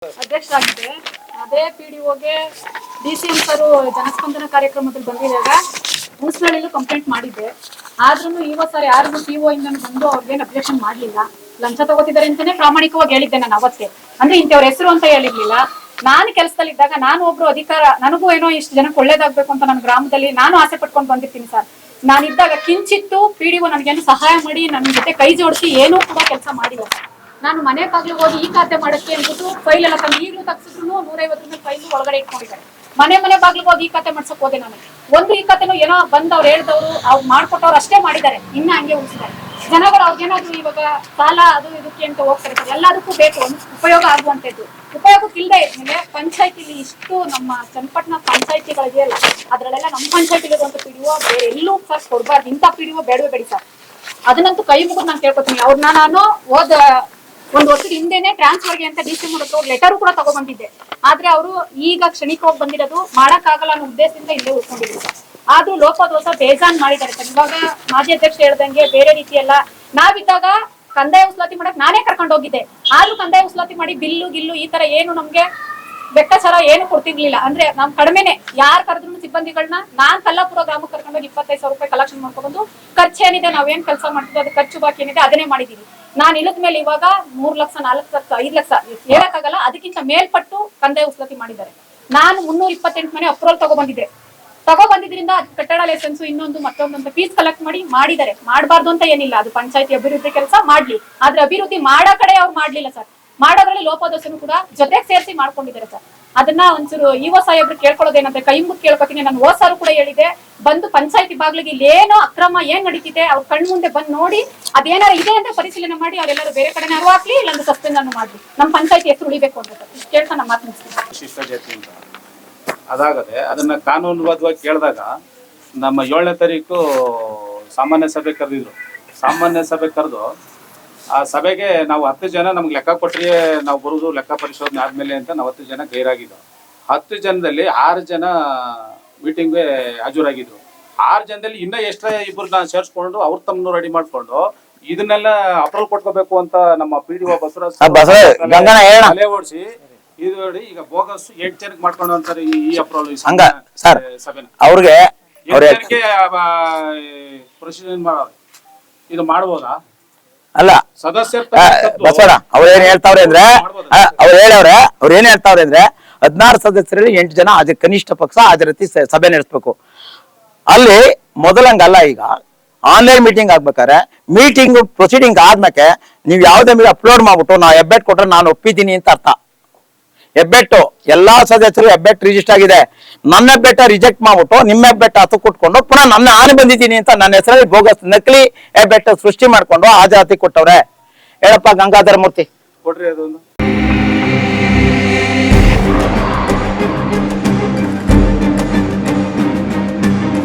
ಅಧ್ಯಕ್ಷರಾಗಿದ್ದೆ. ಅದೇ ಪಿಡಿಒಗೆ DCM sir ಜನಸ್ಪಂದನ ಕಾರ್ಯಕ್ರಮದಲ್ಲಿ ಬಂದಿದ್ದಾಗ ಮುನ್ಸಿಪಾಲಿಟಿಯಲ್ಲೂ ಕಂಪ್ಲೇಂಟ್ ಮಾಡಿದ್ದೆ. ಆದ್ರೂ ಇವತ್ತು ಸರ್ ಯಾರಿಗೂ ಸಿಒ ಇಂದ ಬಂದು ಅವ್ರಿಗೇನು ಅಬ್ಜೆಕ್ಷನ್ ಮಾಡಲಿಲ್ಲ. ಲಂಚ ತಗೋತಿದ್ದಾರೆ ಅಂತಾನೆ ಪ್ರಾಮಾಣಿಕವಾಗಿ ಹೇಳಿದ್ದೆ ನಾನು ಅವತ್ತೇ. ಅಂದ್ರೆ ಇಂಥವ್ರ ಹೆಸರು ಅಂತ ಹೇಳಿರ್ಲಿಲ್ಲ. ನಾನು ಕೆಲಸದಲ್ಲಿದ್ದಾಗ ನಾನು ಒಬ್ರು ಅಧಿಕಾರ, ನನಗೂ ಏನೋ ಇಷ್ಟು ಜನಕ್ಕೆ ಒಳ್ಳೇದಾಗ್ಬೇಕು ಅಂತ ನನ್ನ ಗ್ರಾಮದಲ್ಲಿ ನಾನು ಆಸೆ ಪಟ್ಕೊಂಡು ಬಂದಿರ್ತೀನಿ ಸರ್. ನಾನಿದ್ದಾಗ ಕಿಂಚಿತ್ತು ಪಿಡಿಒ ನನಗೇನು ಸಹಾಯ ಮಾಡಿ ನನ್ನ ಜೊತೆ ಕೈ ಜೋಡಿಸಿ ಏನೂ ಕೂಡ ಕೆಲಸ ಮಾಡಿಲ್ಲ. ನಾನು ಮನೆ ಬಾಗ್ಲಿಗೆ ಹೋಗಿ ಈ ಖಾತೆ ಮಾಡಕ್ಕೆ ಅಂದ್ಬಿಟ್ಟು ಫೈಲ್ ಎಲ್ಲ ತಂದು ಈಗಲೂ ತಗ್ಸಿದ್ರು 150 ರೂಪಾಯಿ ಫೈಲ್ ಒಳಗಡೆ ಇಟ್ಕೊಂಡಿದ್ದಾರೆ. ಮನೆ ಬಾಗ್ಲಿಗೆ ಹೋಗಿ ಈ ಖಾತೆ ಮಾಡ್ಸಕ್ ಹೋದೆ ನಾನು. ಒಂದು ಈ ಖಾತೆನೂ ಏನೋ ಬಂದವ್ರು ಹೇಳ್ದವ್ರು ಅವ್ರು ಮಾಡ್ಕೊಟ್ಟವ್ರು ಅಷ್ಟೇ ಮಾಡಿದ್ದಾರೆ, ಇನ್ನ ಹಂಗೆ ಉಳಿಸಿದ್ದಾರೆ. ಜನಗಳು ಅವ್ರಿಗೇನಾದ್ರು ಇವಾಗ ಸಾಲ ಅದು ಇದಕ್ಕೆ ಅಂತ ಹೋಗ್ತಾರೆ, ಎಲ್ಲದಕ್ಕೂ ಬೇಕು ಉಪಯೋಗ ಆಗುವಂತದ್ದು. ಉಪಯೋಗಕ್ಕಿಲ್ಲದೆ ಇದ್ಮೇಲೆ ಪಂಚಾಯತಿಲಿ ಇಷ್ಟು ನಮ್ಮ ಚನ್ನಪಟ್ಟಣ ಪಂಚಾಯತಿಗಳಿದೆಯಲ್ಲ ಅದ್ರಲ್ಲೆಲ್ಲ ನಮ್ಮ ಪಂಚಾಯತಿಲಿರುವಂತ ಪಿಡಿಒ ಬೇರೆ ಎಲ್ಲೂ ಸರ್ ಕೊಡ್ಬಾರ್ದು. ಇಂಥ ಪಿಡಿಒ ಬೇಡವೇ ಬೇಡಿ ಸರ್. ಅದನ್ನಂತೂ ಕೈ ಮುಗಿದು ನಾನು ಕೇಳ್ಕೊತೀನಿ. ಅವ್ರನ್ನ ನಾನು ಹೋದ ಒಂದು ವರ್ಷದ ಹಿಂದೆನೆ ಟ್ರಾನ್ಸ್ಫರ್ಗೆ ಅಂತ ಡಿಸಿಎಂ ಹತ್ರ ಲೆಟರ್ ಕೂಡ ತಗೊಂಡ್ಬಂದಿದ್ದೆ. ಆದ್ರೆ ಅವರು ಈಗ ಕ್ಷಣಿಕವಾಗಿ ಬಂದಿರೋದು ಮಾಡಕ್ಕಾಗಲ್ಲ ಅನ್ನೋ ಉದ್ದೇಶದಿಂದ ಇಲ್ಲೇ ಉಳ್ಕೊಂಡಿದ್ರು. ಆದ್ರೂ ಲೋಪದೋಷ ಬೇಜಾನ್ ಮಾಡಿದ್ದಾರೆ ಸರ್. ಇವಾಗ ಮಾಜಿ ಅಧ್ಯಕ್ಷ ಹೇಳ್ದಂಗೆ ಬೇರೆ ರೀತಿ ಎಲ್ಲ ನಾವಿದ್ದಾಗ ಕಂದಾಯ ವಸೂಲಾತಿ ಮಾಡಕ್ ನಾನೇ ಕರ್ಕೊಂಡು ಹೋಗಿದ್ದೆ. ಆದ್ರೂ ಕಂದಾಯ ವಸೂಲಾತಿ ಮಾಡಿ ಬಿಲ್ಲು ಗಿಲ್ಲು ಈ ತರ ಏನು ನಮ್ಗೆ ಲೆಕ್ಕಾಚಾರ ಏನು ಕೊಡ್ತಿರ್ಲಿಲ್ಲ. ಅಂದ್ರೆ ನಮ್ ಕಡಿಮೆನೆ ಯಾರು ಕರೆದ್ರು ಸಿಬ್ಬಂದಿಗಳನ್ನ ನಾನ್ ಕಲ್ಲಾಪುರ ಗ್ರಾಮಕ್ಕೆ ಕರ್ಕೊಂಡೋಗಿ 25,000 ರೂಪಾಯಿ ಕಲೆಕ್ಷನ್ ಮಾಡ್ಕೊಂಡು ಖರ್ಚು ಏನಿದೆ ನಾವೇನ್ ಕೆಲಸ ಮಾಡ್ತಿದ್ವಿ ಅದು ಖರ್ಚು ಬಾಕಿ ಏನಿದೆ ಅದನ್ನೇ ಮಾಡಿದೀವಿ. ನಾನು ಇಲ್ಲದ ಮೇಲೆ ಇವಾಗ 3 ಲಕ್ಷ 4 ಲಕ್ಷ 5 ಲಕ್ಷ ಹೇಳಕ್ಕಾಗಲ್ಲ, ಅದಕ್ಕಿಂತ ಮೇಲ್ಪಟ್ಟು ಕಂದಾಯ ವಸೂಲಾತಿ ಮಾಡಿದ್ದಾರೆ. ನಾನು 328 ಮನೆ ಅಪ್ರೂವಲ್ ತಗೊಬಂದಿದ್ರಿಂದ ಕಟ್ಟಡ ಲೈಸೆನ್ಸ್ ಇನ್ನೊಂದು ಮತ್ತೊಂದಂತ ಫೀಸ್ ಕಲೆಕ್ಟ್ ಮಾಡಿದ್ದಾರೆ. ಮಾಡಬಾರ್ದು ಅಂತ ಏನಿಲ್ಲ, ಅದು ಪಂಚಾಯತಿ ಅಭಿವೃದ್ಧಿ ಕೆಲಸ ಮಾಡ್ಲಿ. ಆದ್ರೆ ಅಭಿವೃದ್ಧಿ ಮಾಡೋ ಕಡೆ ಅವ್ರು ಮಾಡ್ಲಿಲ್ಲ ಸರ್. ಮಾಡೋದ್ರಲ್ಲಿ ಲೋಪದೋಷನು ಕೂಡ ಜೊತೆಗೆ ಸೇರಿಸಿ ಮಾಡ್ಕೊಂಡಿದ್ದಾರೆ ಸರ್. ಅದನ್ನ ಒಂಚೂರು ಇಒ ಸಾಹೇಬ್ರು ಕೇಳ್ಕೊಳ್ಳೋದೇನಂದ್ರೆ ಕೈ ಮುಗಿ ಕೇಳ್ಕೊತೀನಿ. ನಾನು ಹೋದ ಸಾರು ಕೂಡ ಹೇಳಿದೆ, ಬಂದು ಪಂಚಾಯತಿ ಬಾಗ್ಲಿಗೆ ಇಲ್ಲೇನೋ ಅಕ್ರಮ ಏನ್ ನಡೀತಿದೆ ಅವ್ರ ಕಣ್ಣು ಮುಂದೆ ಬಂದು ನೋಡಿ ಅದೇನಾರ ಇದೆ ಅಂತ ಪರಿಶೀಲನೆ ಮಾಡಿ ಅವರೆಲ್ಲರೂ ಬೇರೆ ಕಡೆ ಅರಿವು ಹಾಕ್ಲಿ, ಇಲ್ಲಾಂದ್ರೆ ಸಸ್ಪೆಂಡ್ ಅನ್ನು ಮಾಡ್ಲಿ. ನಮ್ಮ ಪಂಚಾಯತಿ ಹೆಸರು ಉಳಿಬೇಕು ಅಂತ ಸರ್ ಕೇಳ್ತಾ ನಮ್ಮ ಮಾತು ಮುಗಿಸ್ತೀನಿ. ಅದಾಗದೆ ಅದನ್ನ ಕಾನೂನುಬದ್ಧವಾಗಿ ಕೇಳಿದಾಗ ನಮ್ಮ 7ನೇ ತಾರೀಕು ಸಾಮಾನ್ಯ ಸಭೆ ಕರೆದಿದ್ರು. ಸಾಮಾನ್ಯ ಸಭೆ ಕರೆದು ಆ ಸಭೆಗೆ ನಾವು 10 ಜನ ನಮ್ಗೆ ಲೆಕ್ಕ ಕೊಟ್ರಿ ನಾವು ಬರುವುದು ಲೆಕ್ಕ ಪರಿಶೋಧನೆ ಆದ್ಮೇಲೆ ಅಂತ ನಾವು 10 ಜನ ಗೈರಾಗಿದ್ದು. 10 ಜನದಲ್ಲಿ 6 ಜನ ಮೀಟಿಂಗ್ಗೆ ಹಾಜರಾಗಿದ್ರು. 6 ಜನದಲ್ಲಿ ಇನ್ನ ಎಕ್ಸ್ಟ್ರಾ ಇಬ್ಬರನ್ನ ಸೇರಿಸ್ಕೊಂಡು ಅವ್ರ ತಮ್ಮನ್ನು ರೆಡಿ ಮಾಡ್ಕೊಂಡು ಇದನ್ನೆಲ್ಲ ಅಪ್ರೂವಲ್ ಕೊಟ್ಕೋಬೇಕು ಅಂತ ನಮ್ಮ ಪಿಡಿಒ ಬಸವರಾಜ್ ಓಡಿಸಿ ಇದು ನೋಡಿ ಈಗ ಬೋಗಸ್ 8 ಜನಕ್ಕೆ ಮಾಡ್ಕೊಂಡು ಅಂತಾರೆ ಈ ಅಪ್ರೂವಲ್ ಸಭೆನ ಅವ್ರಿಗೆ ಪ್ರೊಸೀಜರ್ ಮಾಡೋರು. ಇದು ಮಾಡ್ಬೋದಾ? ಅಲ್ಲ ಸದಸ್ಯರ ಬಸವಣ್ಣ ಅವ್ರು ಏನ್ ಹೇಳ್ತಾವ್ರೆ ಅಂದ್ರೆ ಅವ್ರು ಏನ್ ಹೇಳ್ತಾವ್ರೆ ಅಂದ್ರೆ 16 ಸದಸ್ಯರಲ್ಲಿ 8 ಜನ ಅದೇ ಕನಿಷ್ಠ ಪಕ್ಷ ಅದೇ ರೀತಿ ಸಭೆ ನಡೆಸಬೇಕು. ಅಲ್ಲಿ ಮೊದಲಂಗಲ್ಲ, ಈಗ ಆನ್ಲೈನ್ ಮೀಟಿಂಗ್ ಆಗ್ಬೇಕಾದ್ರೆ ಮೀಟಿಂಗ್ ಪ್ರೊಸೀಡಿಂಗ್ ಆದ್ಮೇಲೆ ನೀವು ಯಾವ್ದೇ ಮೇಲೆ ಅಪ್ಲೋಡ್ ಮಾಡ್ಬಿಟ್ಟು ನಾವು ಹೆಬ್ಬೆಟ್ ಕೊಟ್ರೆ ನಾನು ಒಪ್ಪಿದ್ದೀನಿ ಅಂತ ಅರ್ಥ. ಹೆಬ್ಬೆಟ್ಟು ಎಲ್ಲಾ ಸದಸ್ಯರು ಹೆಬ್ಬೆಟ್ ರಿಜಿಸ್ಟರ್ ಆಗಿದೆ, ನನ್ನ ಹೆಬ್ಬೆಟ್ಟ ರಿಜೆಕ್ಟ್ ಮಾಡ್ಬಿಟ್ಟು ನಿಮ್ಮ ಹೆಬ್ಬೆಟ್ಟ ಹತ್ತು ಕೊಟ್ಕೊಂಡು ಪುನಃ ನಾನು ಬಂದಿದ್ದೀನಿ ಅಂತ ನನ್ನ ಹೆಸರಲ್ಲಿ ಬೋಗಸ್ ನಕಲಿ ಹೆಬ್ಬೆಟ್ಟ ಸೃಷ್ಟಿ ಮಾಡ್ಕೊಂಡು ಹಾಜರಾತಿ ಕೊಟ್ಟವ್ರೆ. ಹೇಳಪ್ಪ ಗಂಗಾಧರ ಮೂರ್ತಿ ಕೊಡ್ರಿ ಅದೊಂದು